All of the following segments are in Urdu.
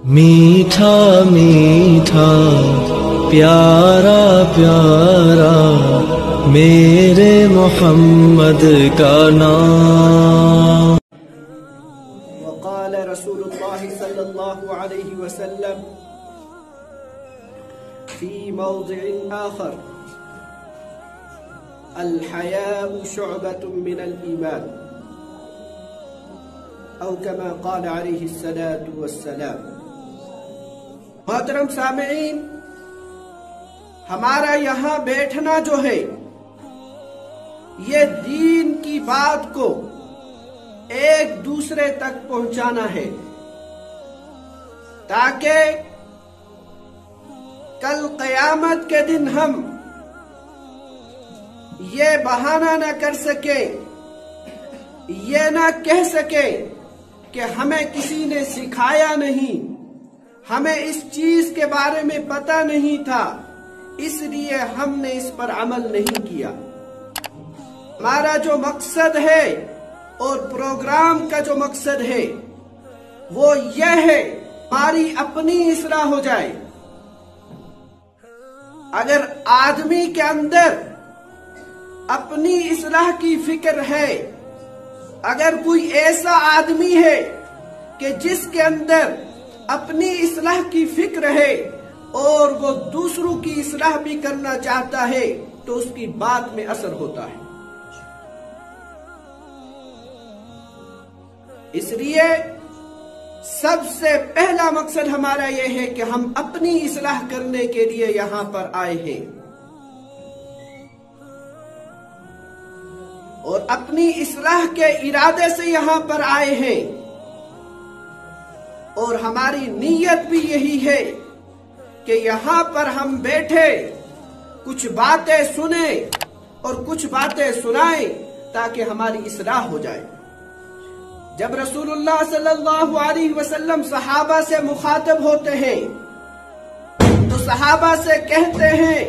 میٹھا میٹھا پیارا پیارا میرے محمد کا نام. وقال رسول الله صلى الله عليه وسلم في موضع آخر: الحياء شعبة من الإيمان، أو كما قال عليه الصلاة والسلام. محترم سامعین، ہمارا یہاں بیٹھنا جو ہے یہ دین کی بات کو ایک دوسرے تک پہنچانا ہے، تاکہ کل قیامت کے دن ہم یہ بہانہ نہ کر سکے، یہ نہ کہہ سکے کہ ہمیں کسی نے سکھایا نہیں، ہمیں اس چیز کے بارے میں پتہ نہیں تھا، اس لیے ہم نے اس پر عمل نہیں کیا. ہمارا جو مقصد ہے اور پروگرام کا جو مقصد ہے وہ یہ ہے ہماری اپنی اصلاح ہو جائے. اگر آدمی کے اندر اپنی اصلاح کی فکر ہے، اگر کوئی ایسا آدمی ہے کہ جس کے اندر اپنی اصلاح کی فکر ہے اور وہ دوسروں کی اصلاح بھی کرنا چاہتا ہے تو اس کی بات میں اثر ہوتا ہے. اس لیے سب سے پہلا مقصد ہمارا یہ ہے کہ ہم اپنی اصلاح کرنے کے لیے یہاں پر آئے ہیں اور اپنی اصلاح کے ارادے سے یہاں پر آئے ہیں، اور ہماری نیت بھی یہی ہے کہ یہاں پر ہم بیٹھے کچھ باتیں سنیں اور کچھ باتیں سنائیں تاکہ ہماری اصلاح ہو جائے. جب رسول اللہ صلی اللہ علیہ وسلم صحابہ سے مخاطب ہوتے ہیں تو صحابہ سے کہتے ہیں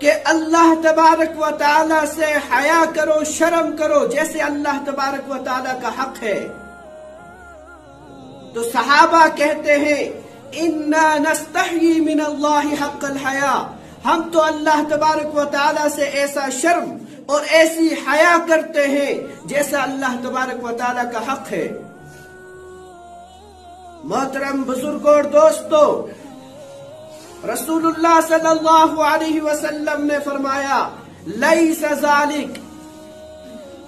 کہ اللہ تبارک و تعالی سے حیا کرو، شرم کرو، جیسے اللہ تبارک و تعالی کا حق ہے. تو صحابہ کہتے ہیں اِنَّا نَسْتَحْيِي مِنَ اللَّهِ حَقَّ الْحَيَاءِ، ہم تو اللہ تبارک و تعالی سے ایسا شرم اور ایسی حیا کرتے ہیں جیسا اللہ تبارک و تعالی کا حق ہے. محترم بزرگوں اور دوستو، رسول اللہ صلی اللہ علیہ وسلم نے فرمایا لیس ذالک،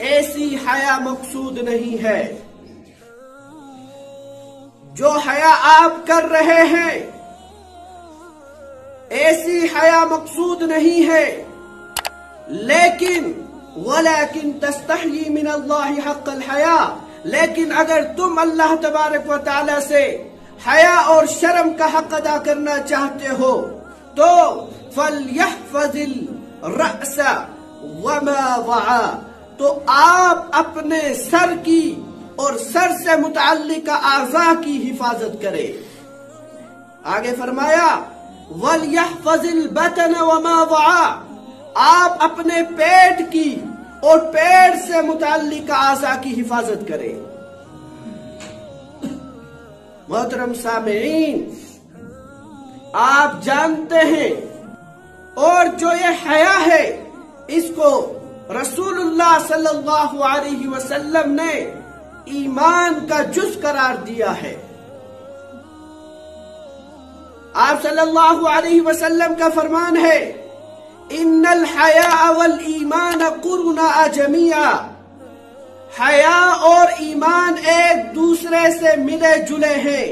ایسی حیا مقصود نہیں ہے. جو حیا آپ کر رہے ہیں ایسی حیا مقصود نہیں ہے، لیکن وَلَكِن تَسْتَحْيِي مِنَ اللَّهِ حَقَّ الْحَيَاءِ، لیکن اگر تم اللہ تبارک و تعالی سے حیا اور شرم کا حق ادا کرنا چاہتے ہو تو فَلْيَحْفَظِ الرَّأْسَ وَمَا وَعَى، تو آپ اپنے سر کی اور سر سے متعلق اعضاء کی حفاظت کرے. آگے فرمایا وَلْيَحْفَظِ الْبَطَنَ وَمَا وَعَى، آپ اپنے پیٹ کی اور پیٹ سے متعلق اعضاء کی حفاظت کرے. محترم سامعین، آپ جانتے ہیں، اور جو یہ حیا ہے اس کو رسول اللہ صلی اللہ علیہ وسلم نے ایمان کا جز قرار دیا ہے. آپ صلی اللہ علیہ وسلم کا فرمان ہے ان الحیاء والایمان قرنا جمیعا، حیا اور ایمان ایک دوسرے سے ملے جلے ہیں،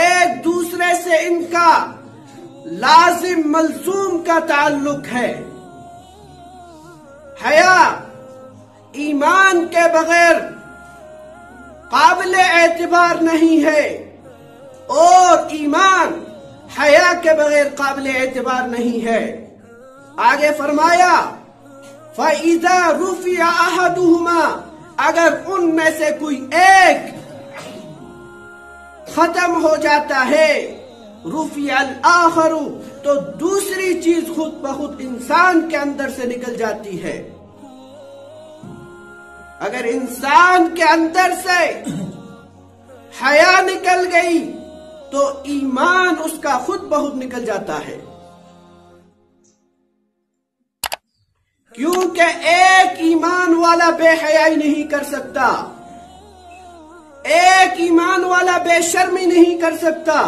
ایک دوسرے سے ان کا لازم ملزوم کا تعلق ہے. حیا ایمان کے بغیر قابل اعتبار نہیں ہے اور ایمان حیا کے بغیر قابل اعتبار نہیں ہے. آگے فرمایا فَإِذَا رُفِعَ أَحَدُهُمَا، اگر ان میں سے کوئی ایک ختم ہو جاتا ہے رُفِعَ الْآخَرُ، تو دوسری چیز خود بخود انسان کے اندر سے نکل جاتی ہے. اگر انسان کے اندر سے حیا نکل گئی تو ایمان اس کا خود بخود نکل جاتا ہے، کیونکہ ایک ایمان والا بے حیائی نہیں کر سکتا، ایک ایمان والا بے شرمی نہیں کر سکتا،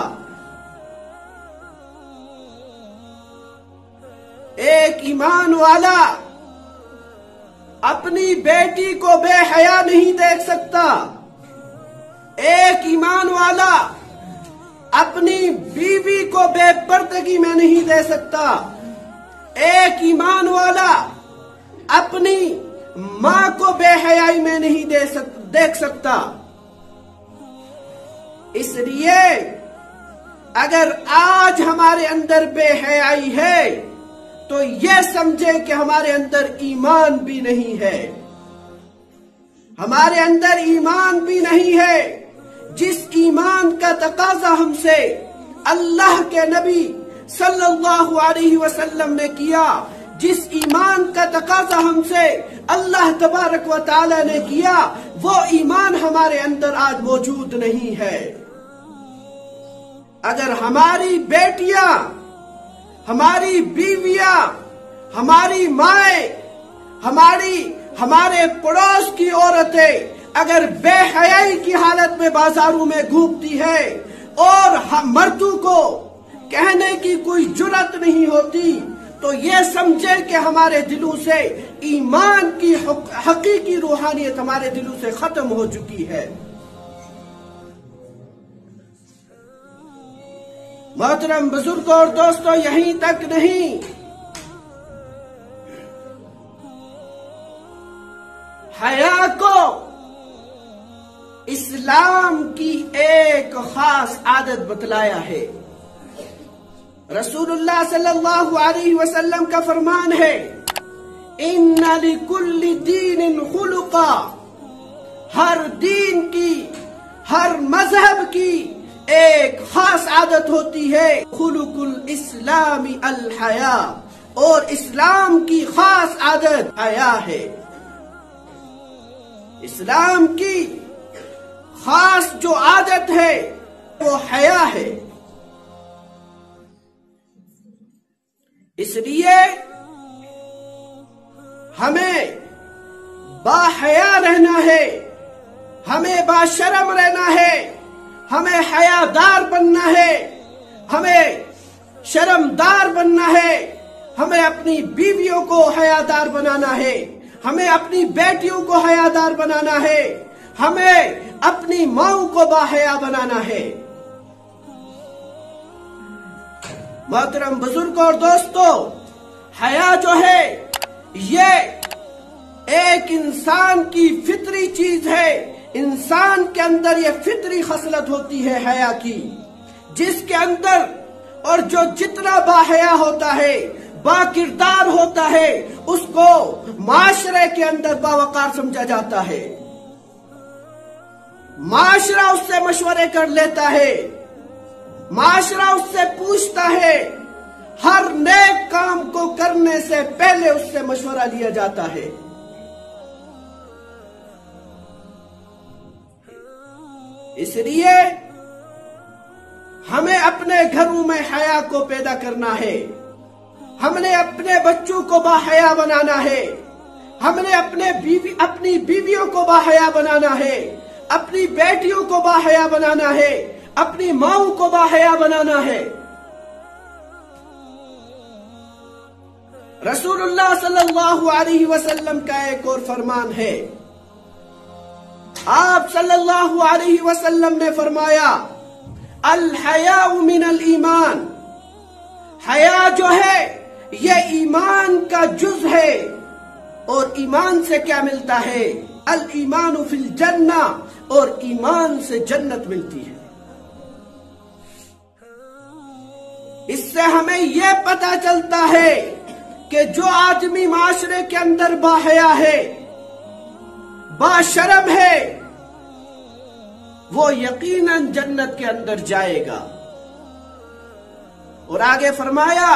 ایک ایمان والا اپنی بیٹی کو بے حیا نہیں دیکھ سکتا، ایک ایمان والا اپنی بیوی کو بے پردگی میں نہیں دے سکتا، ایک ایمان والا اپنی ماں کو بے حیائی میں نہیں دیکھ سکتا۔ اس لیے اگر آج ہمارے اندر بے حیائی ہے تو یہ سمجھے کہ ہمارے اندر ایمان بھی نہیں ہے، ہمارے اندر ایمان بھی نہیں ہے۔ جس ایمان کا تقاضا ہم سے اللہ کے نبی صلی اللہ علیہ وسلم نے کیا، جس ایمان کا تقاضا ہم سے اللہ تبارک و تعالی نے کیا، وہ ایمان ہمارے اندر آج موجود نہیں ہے۔ اگر ہماری بیٹیاں، ہماری بیویاں، ہماری مائیں، ہمارے پڑوس کی عورتیں اگر بے حیائی کی حالت میں بازاروں میں گھومتی ہے اور مردوں کو کہنے کی کوئی جرات نہیں ہوتی، تو یہ سمجھے کہ ہمارے دلوں سے ایمان کی حقیقی روحانیت ہمارے دلوں سے ختم ہو چکی ہے۔ محترم بزرگوں اور دوستوں، یہیں تک نہیں، حیا کو اسلام کی ایک خاص عادت بتلایا ہے۔ رسول اللہ صلی اللہ علیہ وسلم کا فرمان ہے، ان لکل دین خلقا، ہر دین کی، ہر مذہب کی ایک خاص عادت ہوتی ہے، خلق الاسلام الحیا، اور اسلام کی خاص عادت حیا ہے۔ اسلام کی خاص جو عادت ہے وہ حیا ہے۔ اس لیے ہمیں باحیا رہنا ہے، ہمیں باشرم رہنا ہے، ہمیں حیادار بننا ہے، ہمیں شرمدار بننا ہے، ہمیں اپنی بیویوں کو حیادار بنانا ہے، ہمیں اپنی بیٹیوں کو حیادار بنانا ہے، ہمیں اپنی ماں کو باحیا بنانا ہے۔ محترم بزرگوں اور دوستوں، حیا جو ہے یہ ایک انسان کی فطری چیز ہے، انسان کے اندر یہ فطری خصلت ہوتی ہے حیا کی، جس کے اندر اور جو جتنا باحیا ہوتا ہے، با کردار ہوتا ہے، اس کو معاشرے کے اندر باوقار سمجھا جاتا ہے، معاشرہ اس سے مشورے کر لیتا ہے، معاشرہ اس سے پوچھتا ہے، ہر نیک کام کو کرنے سے پہلے اس سے مشورہ لیا جاتا ہے۔ اس لیے ہمیں اپنے گھروں میں حیا کو پیدا کرنا ہے، ہم نے اپنے بچوں کو باحیا بنانا ہے، ہم نے اپنی بیویوں کو باحیا بنانا ہے، اپنی بیٹیوں کو باحیا بنانا ہے، اپنی ماؤں کو باحیا بنانا ہے۔ رسول اللہ صلی اللہ علیہ وسلم کا ایک اور فرمان ہے، آپ صلی اللہ علیہ وسلم نے فرمایا، الحیاء من الایمان، حیا جو ہے یہ ایمان کا جز ہے، اور ایمان سے کیا ملتا ہے؟ الایمان فی الجنہ، اور ایمان سے جنت ملتی ہے۔ اس سے ہمیں یہ پتہ چلتا ہے کہ جو آدمی معاشرے کے اندر باحیا ہے، باشرم ہے، وہ یقیناً جنت کے اندر جائے گا۔ اور آگے فرمایا،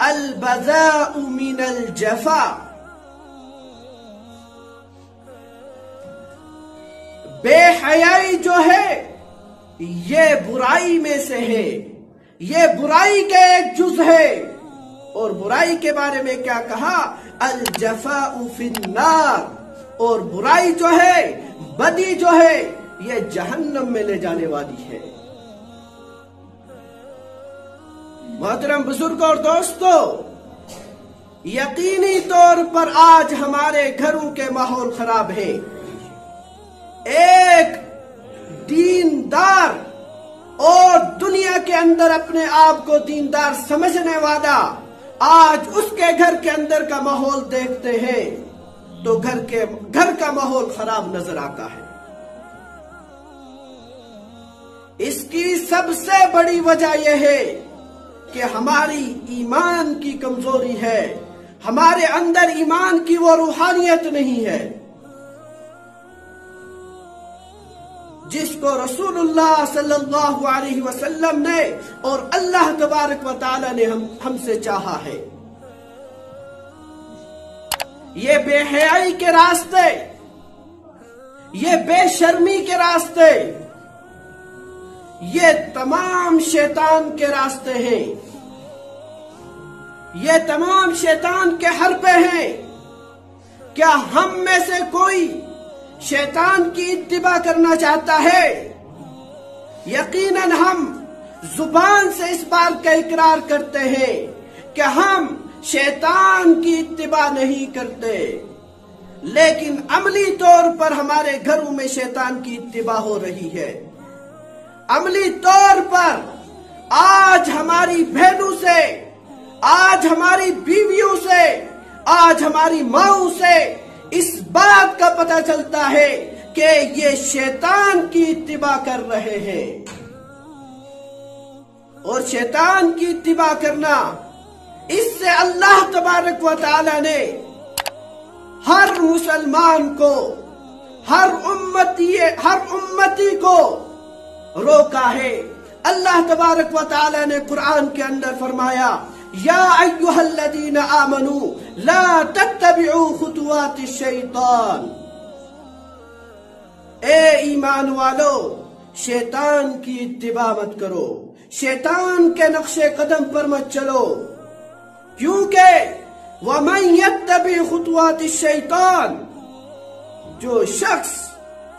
البذاء من الجفا، بے حیائی جو ہے یہ برائی میں سے ہے، یہ برائی کا ایک جز ہے۔ اور برائی کے بارے میں کیا کہا؟ الجفاء فی النار، اور برائی جو ہے، بدی جو ہے، یہ جہنم میں لے جانے والی ہے۔ محترم بزرگوں اور دوستو، یقینی طور پر آج ہمارے گھروں کے ماحول خراب ہے۔ ایک دیندار اور دنیا کے اندر اپنے آپ کو دیندار سمجھنے والا آج اس کے گھر کے اندر کا ماحول دیکھتے ہیں تو گھر کا ماحول خراب نظر آتا ہے۔ اس کی سب سے بڑی وجہ یہ ہے کہ ہماری ایمان کی کمزوری ہے، ہمارے اندر ایمان کی وہ روحانیت نہیں ہے جس کو رسول اللہ صلی اللہ علیہ وسلم نے اور اللہ تبارک و تعالی نے ہم سے چاہا ہے۔ یہ بے حیائی کے راستے، یہ بے شرمی کے راستے، یہ تمام شیطان کے راستے ہیں، یہ تمام شیطان کے حربے ہیں۔ کیا ہم میں سے کوئی شیطان کی اتباع کرنا چاہتا ہے؟ یقیناً ہم زبان سے اس بات کا اقرار کرتے ہیں کہ ہم شیطان کی اتباع نہیں کرتے، لیکن عملی طور پر ہمارے گھروں میں شیطان کی اتباع ہو رہی ہے۔ عملی طور پر آج ہماری بہنوں سے، آج ہماری بیویوں سے، آج ہماری ماؤں سے اس بات کا پتہ چلتا ہے کہ یہ شیطان کی اتباع کر رہے ہیں۔ اور شیطان کی اتباع کرنا، اس سے اللہ تبارک و تعالی نے ہر مسلمان کو، ہر امتی کو روکا ہے۔ اللہ تبارک و تعالی نے قرآن کے اندر فرمایا، یا ایھا الذین آمنوا لا تتبعوا خطوات الشیطان، اے ایمان والو شیطان کی اتباع مت کرو، شیطان کے نقش قدم پر مت چلو، کیونکہ وَمَن يَتَّبِعْ خُطُوَاتِ الشَّيْطَانِ، جو شخص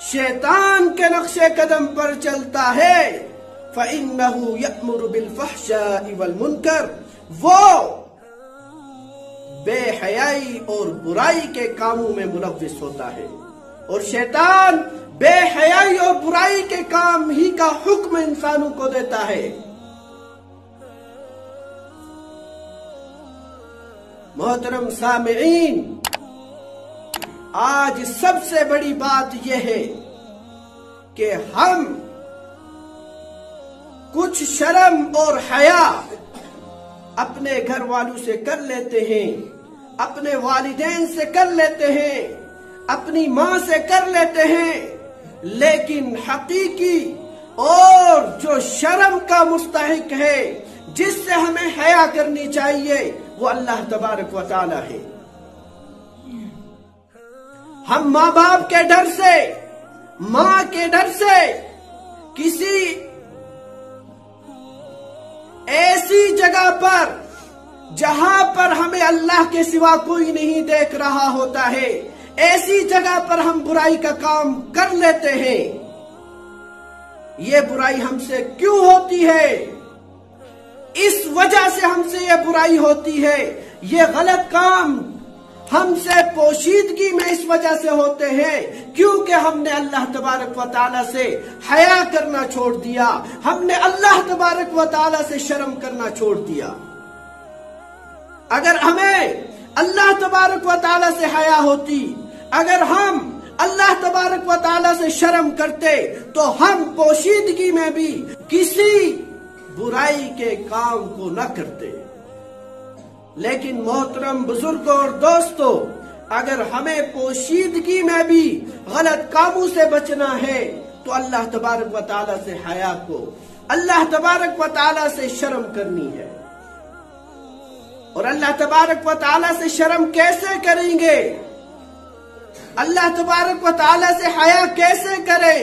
شیطان کے نقش قدم پر چلتا ہے فَإِنَّهُ يَأْمُرُ بِالْفَحْشَاءِ وَالْمُنْكَرِ، وہ بے حیائی اور برائی کے کاموں میں ملوث ہوتا ہے، اور شیطان بے حیائی اور برائی کے کام ہی کا حکم انسانوں کو دیتا ہے۔ محترم سامعین، آج سب سے بڑی بات یہ ہے کہ ہم کچھ شرم اور حیا اپنے گھر والوں سے کر لیتے ہیں، اپنے والدین سے کر لیتے ہیں، اپنی ماں سے کر لیتے ہیں، لیکن حقیقی اور جو شرم کا مستحق ہے، جس سے ہمیں حیا کرنی چاہیے، وہ اللہ تبارک و تعالی ہے۔ ہم ماں باپ کے ڈر سے، ماں کے ڈر سے، کسی ایسی جگہ پر جہاں پر ہمیں اللہ کے سوا کوئی نہیں دیکھ رہا ہوتا ہے، ایسی جگہ پر ہم برائی کا کام کر لیتے ہیں۔ یہ برائی ہم سے کیوں ہوتی ہے؟ اس وجہ سے ہم سے یہ برائی ہوتی ہے، یہ غلط کام ہم سے پوشیدگی میں اس وجہ سے ہوتے ہیں کیونکہ ہم نے اللہ تبارک و تعالی سے حیا کرنا چھوڑ دیا، ہم نے اللہ تبارک و تعالی سے شرم کرنا چھوڑ دیا۔ اگر ہمیں اللہ تبارک و تعالی سے حیا ہوتی، اگر ہم اللہ تبارک و تعالی سے شرم کرتے تو ہم پوشیدگی میں بھی کسی برائی کے کام کو نہ کرتے۔ لیکن محترم بزرگوں اور دوستو، اگر ہمیں پوشیدگی میں بھی غلط کاموں سے بچنا ہے تو اللہ تبارک و تعالی سے حیا کو، اللہ تبارک و تعالی سے شرم کرنی ہے۔ اور اللہ تبارک و تعالی سے شرم کیسے کریں گے؟ اللہ تبارک و تعالی سے حیا کیسے کریں؟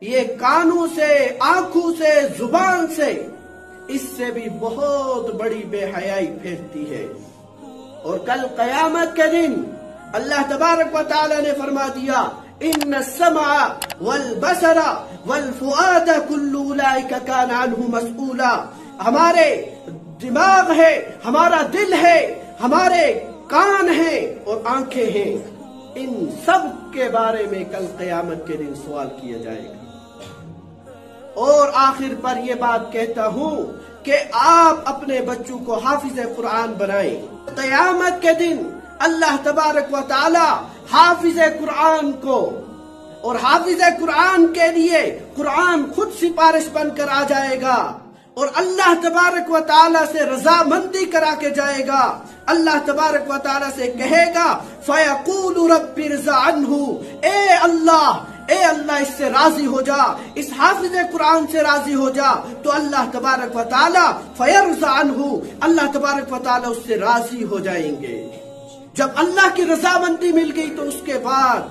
یہ کانوں سے، آنکھوں سے، زبان سے، اس سے بھی بہت بڑی بے حیائی پھیرتی ہے۔ اور کل قیامت کے دن اللہ تبارک و تعالی نے فرما دیا ان السمع والبصر والفؤاد كل اولئک کان عنہ مسئولا۔ ہمارے دماغ ہے، ہمارا دل ہے، ہمارے کان ہیں اور آنکھیں ہیں، ان سب کے بارے میں کل قیامت کے دن سوال کیا جائے گا۔ اور آخر پر یہ بات کہتا ہوں کہ آپ اپنے بچوں کو حافظ قرآن بنائیں۔ قیامت کے دن اللہ تبارک و تعالی حافظ قرآن کو اور حافظ قرآن کے لیے قرآن خود سفارش بن کر آ جائے گا اور اللہ تبارک و تعالی سے رضامندی کرا کے جائے گا۔ اللہ تبارک و تعالی سے کہے گا فَيَقُولُ رَبِّ ارْضَ عَنْهُ، اے اللہ اس سے راضی ہو جا، اس حافظ قرآن سے راضی ہو جا۔ تو اللہ تبارک و تعالی فَيَرْضَ عَنْهُ، اللہ تبارک و تعالی اس سے راضی ہو جائیں گے۔ جب اللہ کی رضامندی مل گئی تو اس کے بعد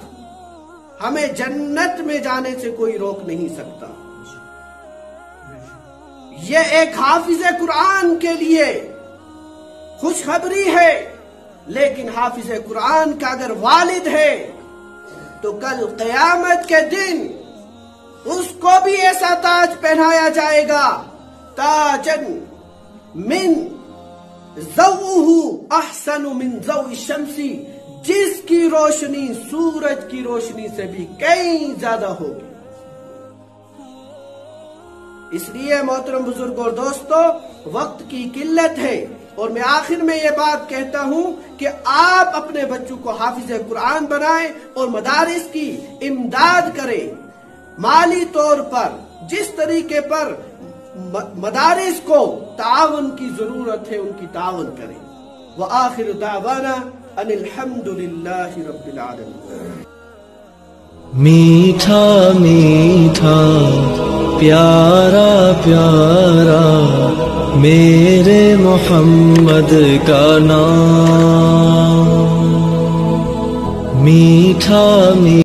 ہمیں جنت میں جانے سے کوئی روک نہیں سکتا۔ یہ ایک حافظ قرآن کے لیے خوشخبری ہے، لیکن حافظ قرآن کا اگر والد ہے تو کل قیامت کے دن اس کو بھی ایسا تاج پہنایا جائے گا، تاجن من ضوءہ احسن من ضوء الشمس، جس کی روشنی سورج کی روشنی سے بھی کئی زیادہ ہوگی۔ اس لیے محترم بزرگ اور دوستو، وقت کی قلت ہے اور میں آخر میں یہ بات کہتا ہوں کہ آپ اپنے بچوں کو حافظ قرآن بنائیں اور مدارس کی امداد کریں، مالی طور پر جس طریقے پر مدارس کو تعاون کی ضرورت ہے ان کی تعاون کریں۔ وآخر دعوانا ان الحمد للہ رب العالمین۔ میٹھا میٹھا پیارا پیارا میرے محمد کا نام، میٹھا میٹھا